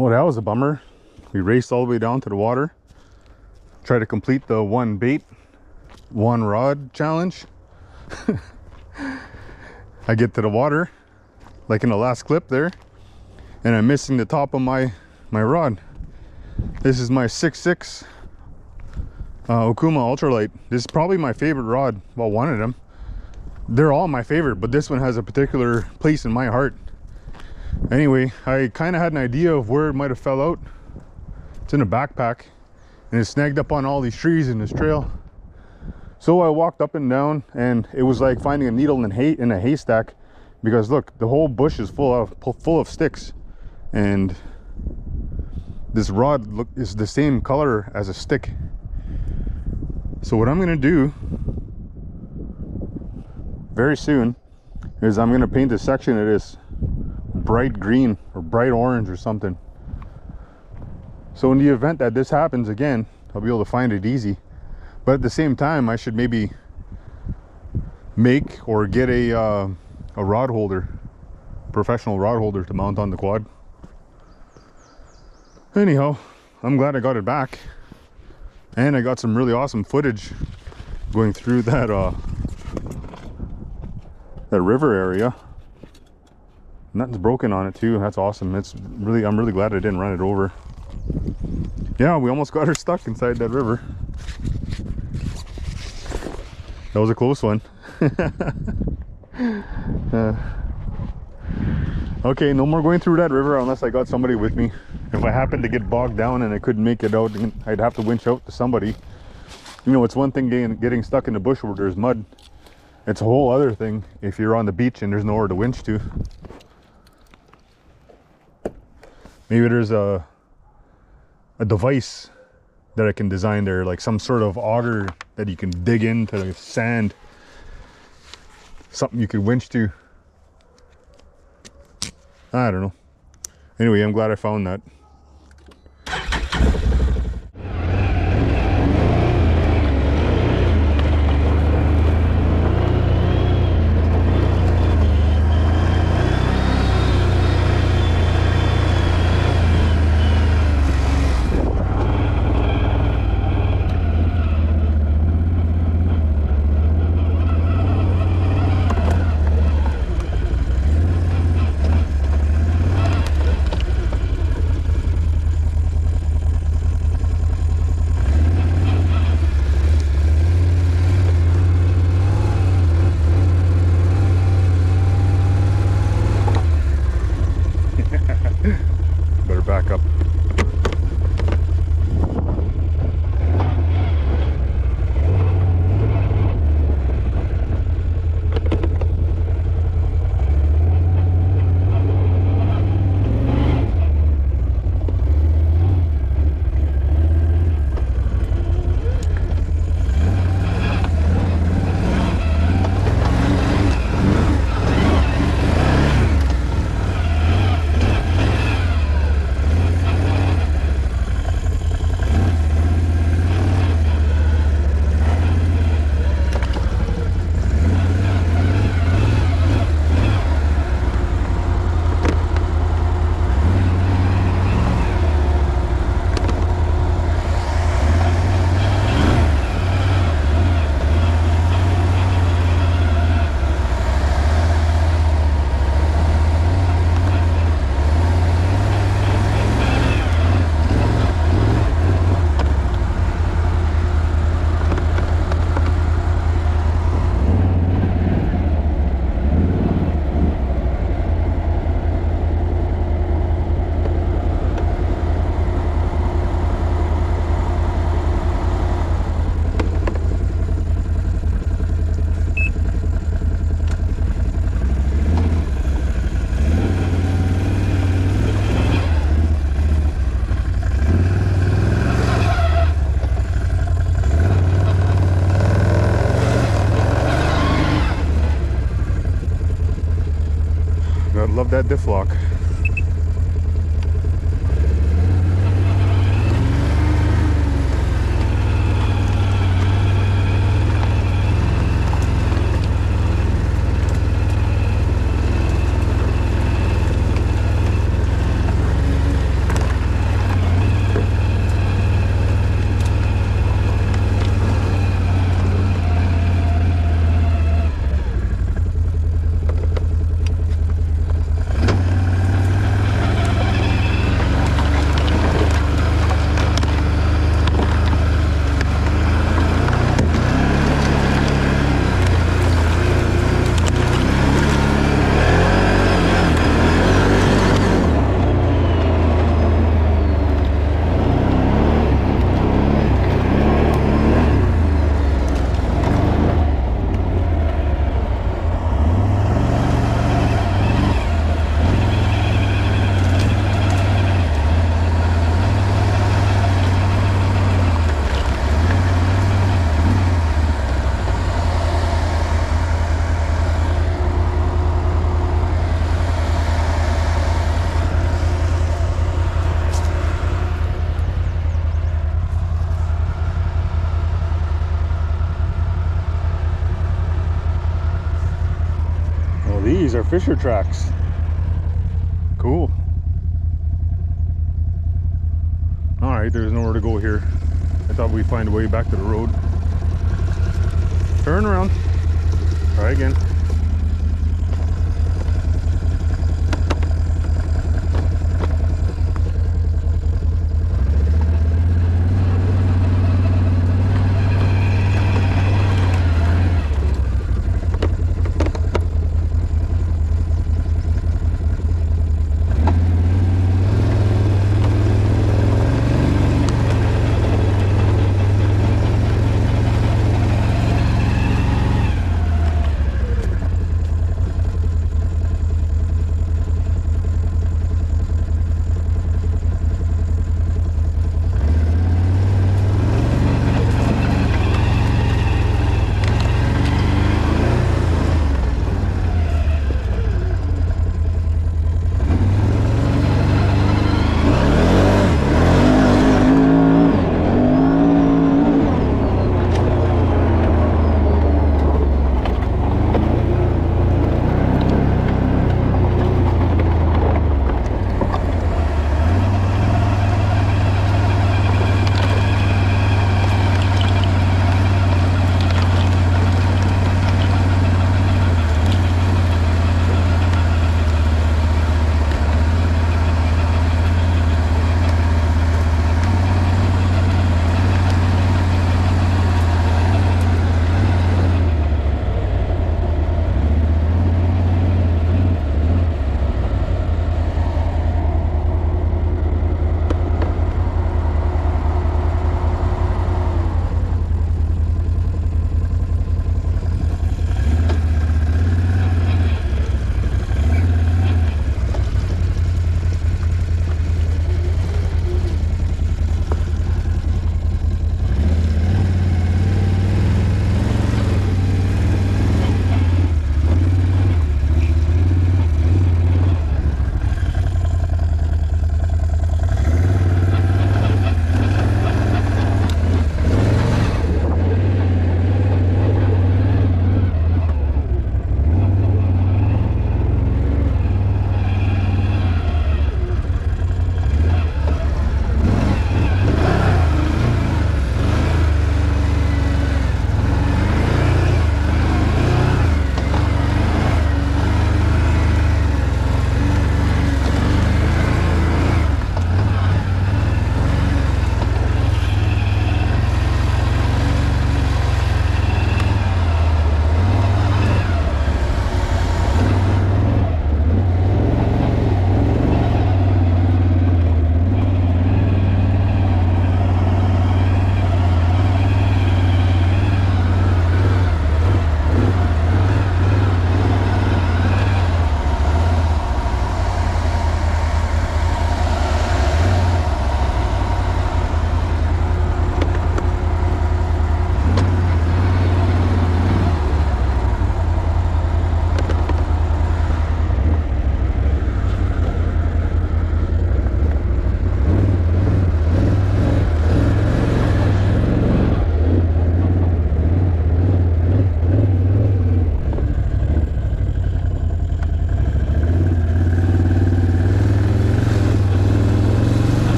Well, that was a bummer. We raced all the way down to the water, try to complete the one bait, one rod challenge. I get to the water, like in the last clip there, and I'm missing the top of my rod. This is my 6.6 Okuma Ultralight. This is probably my favorite rod. Well, one of them. They're all my favorite, but this one has a particular place in my heart. Anyway, I kind of had an idea of where it might have fell out. It's in a backpack, and it's snagged up on all these trees in this trail. So I walked up and down, and it was like finding a needle in a haystack, because look, the whole bush is full of sticks, and this rod is the same color as a stick. So what I'm gonna do very soon is I'm gonna paint a section of this bright green or bright orange or something. So in the event that this happens again, I'll be able to find it easy. But at the same time, I should maybe make or get a rod holder, professional rod holder, to mount on the quad. Anyhow, I'm glad I got it back, and I got some really awesome footage going through that river area. Nothing's broken on it too. That's awesome. I'm really glad I didn't run it over. Yeah, we almost got her stuck inside that river. That was a close one. Okay, no more going through that river unless I got somebody with me. If I happened to get bogged down and I couldn't make it out, I'd have to winch out to somebody. You know, it's one thing getting stuck in the bush where there's mud. It's a whole other thing if you're on the beach and there's nowhere to winch to. Maybe there's a device that I can design there, like some sort of auger that you can dig into the sand. Something you could winch to. I don't know. Anyway, I'm glad I found that. Better back up. Love that diff lock. these are fisher tracks. Cool. All right, there's nowhere to go here. I thought we'd find a way back to the road. Turn around. Try again.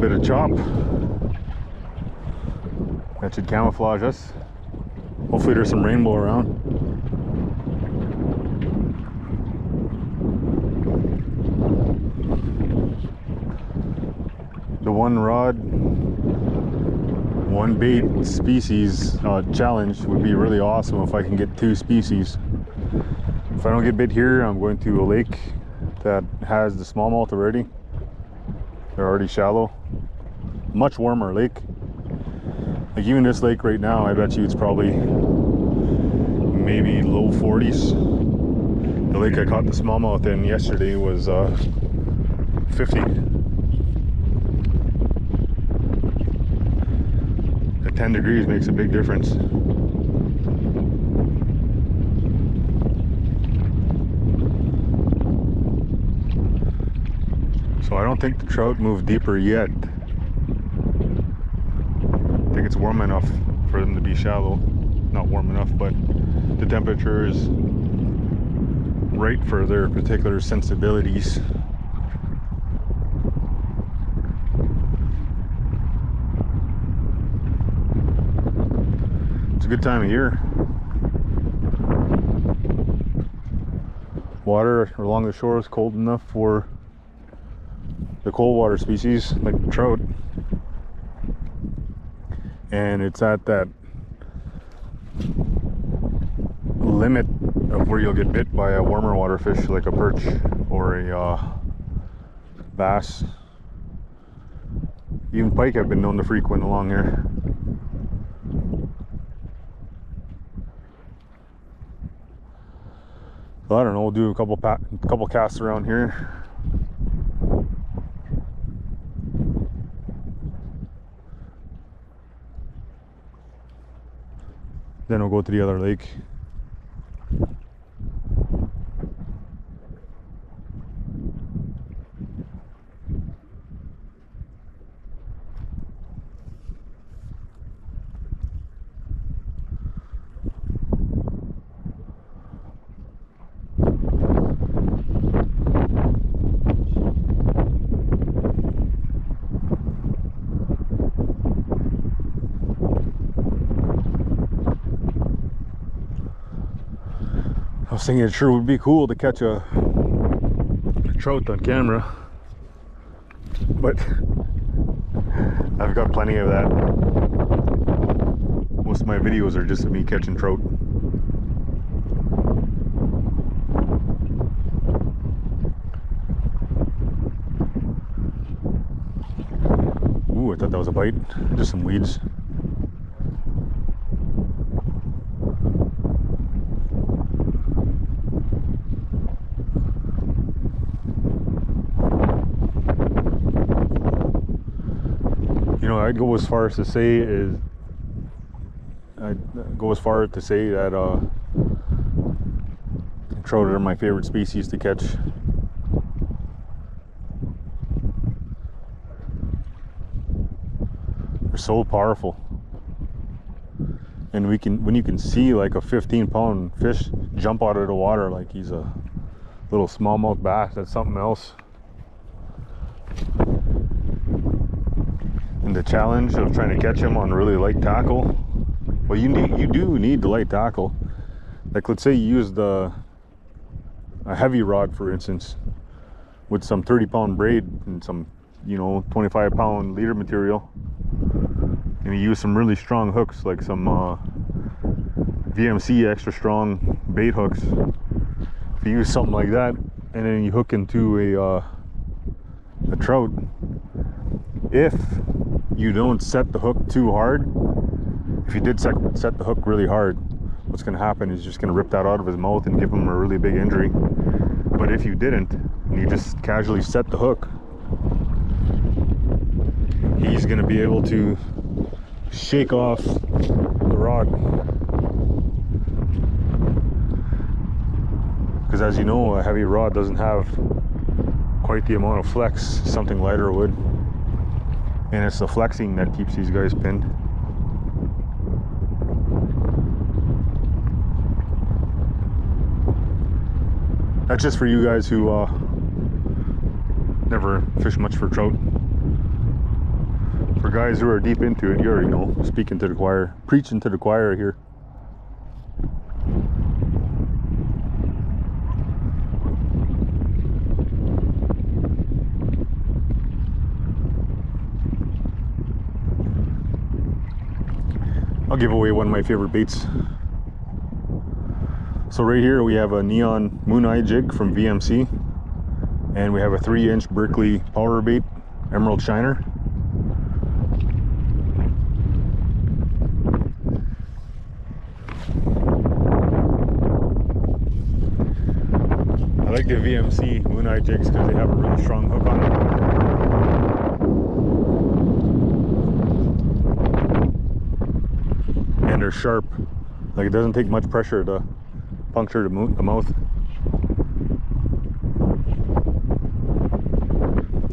bit of chop. That should camouflage us. Hopefully there's some rainbow around. The one rod, one bait species challenge would be really awesome if I can get 2 species. If I don't get bit here, I'm going to a lake that has the smallmouth already. They're already shallow. Much warmer lake. Like even this lake right now, I bet you it's probably maybe low 40s. The lake I caught the smallmouth in yesterday was 50. At 10 degrees makes a big difference. So I don't think the trout moved deeper yet. I think it's warm enough for them to be shallow. Not warm enough, but the temperature is right for their particular sensibilities. It's a good time of year. Water along the shore is cold enough for the cold water species like the trout, and it's at that limit of where you'll get bit by a warmer water fish like a perch or a bass. Even pike have been known to frequent along here. So I don't know, we'll do a couple casts around here. Then we'll go to the other lake. I was thinking it sure would be cool to catch a trout on camera, but I've got plenty of that. Most of my videos are just of me catching trout. Ooh, I thought that was a bite. Just some weeds. You know, I'd go as far as to say that trout are my favorite species to catch. They're so powerful, and when you can see like a 15-pound fish jump out of the water like he's a little smallmouth bass, that's something else. And the challenge of trying to catch them on really light tackle, well, you do need the light tackle. Like let's say you used a heavy rod, for instance, with some 30-pound braid and some 25-pound leader material, and you use some really strong hooks like some VMC extra strong bait hooks. If you use something like that and then you hook into a trout, if you don't set the hook too hard, if you did set the hook really hard, what's going to happen is just going to rip that out of his mouth and give him a really big injury. But if you didn't, and you just casually set the hook, he's going to be able to shake off the rod. Because as you know, a heavy rod doesn't have quite the amount of flex something lighter would. And it's the flexing that keeps these guys pinned. That's just for you guys who never fish much for trout. For guys who are deep into it, you already know, speaking to the choir, preaching to the choir here. I'll give away one of my favorite baits. So right here we have a neon moon eye jig from VMC, and we have a 3-inch Berkeley power bait emerald shiner. I like the VMC moon eye jigs because they have a really strong hook on them. And they're sharp. Like, it doesn't take much pressure to puncture the mouth.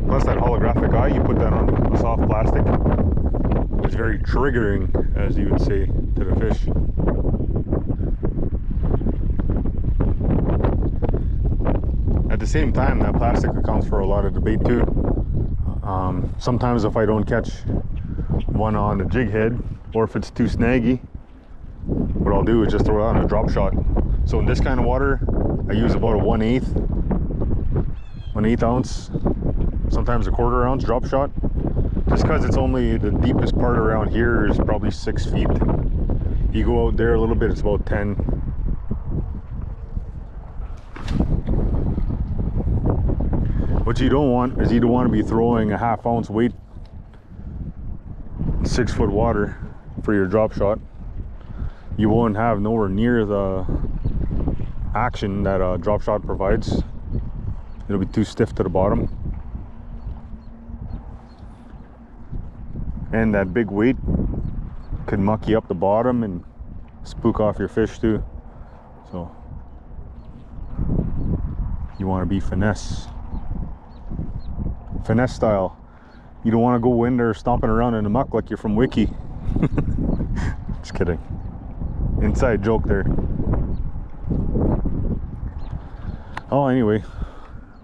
Plus that holographic eye, you put that on a soft plastic. It's very triggering, as you would say, to the fish. At the same time, that plastic accounts for a lot of the bait too. Sometimes if I don't catch one on the jig head, or if it's too snaggy, what I'll do is just throw it on a drop shot. So in this kind of water, I use about a 1/8 ounce, sometimes a 1/4 ounce drop shot. Just because it's only, the deepest part around here is probably 6 feet. You go out there a little bit, it's about 10. What you don't want is you don't want to be throwing a 1/2 ounce weight in 6 foot water for your drop shot. You won't have nowhere near the action that a drop shot provides. It'll be too stiff to the bottom. And that big weight could muck you up the bottom and spook off your fish too. So you want to be finesse style. You don't want to go in there stomping around in the muck like you're from Wiki. Just kidding. Inside joke there. Oh, anyway,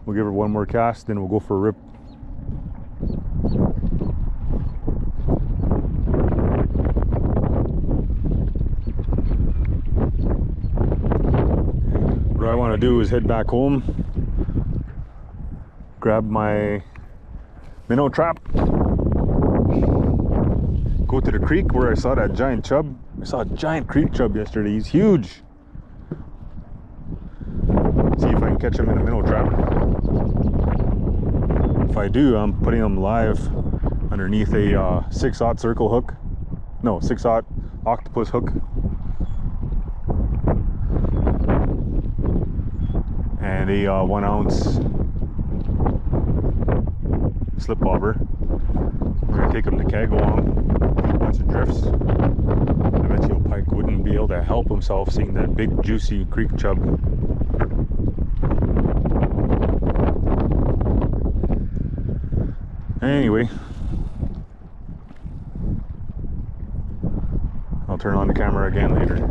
we'll give her one more cast, then we'll go for a rip. What I want to do is head back home, grab my minnow trap, go to the creek where I saw that giant chub. I saw a giant creek chub yesterday. He's huge. See if I can catch him in a minnow trap. If I do, I'm putting him live underneath a 6/0 circle hook. No, 6/0 octopus hook. And a 1 ounce slip bobber. We're gonna take him to Kagawam. Bunch of drifts. I bet you a pike wouldn't be able to help himself seeing that big juicy creek chub. Anyway, I'll turn on the camera again later.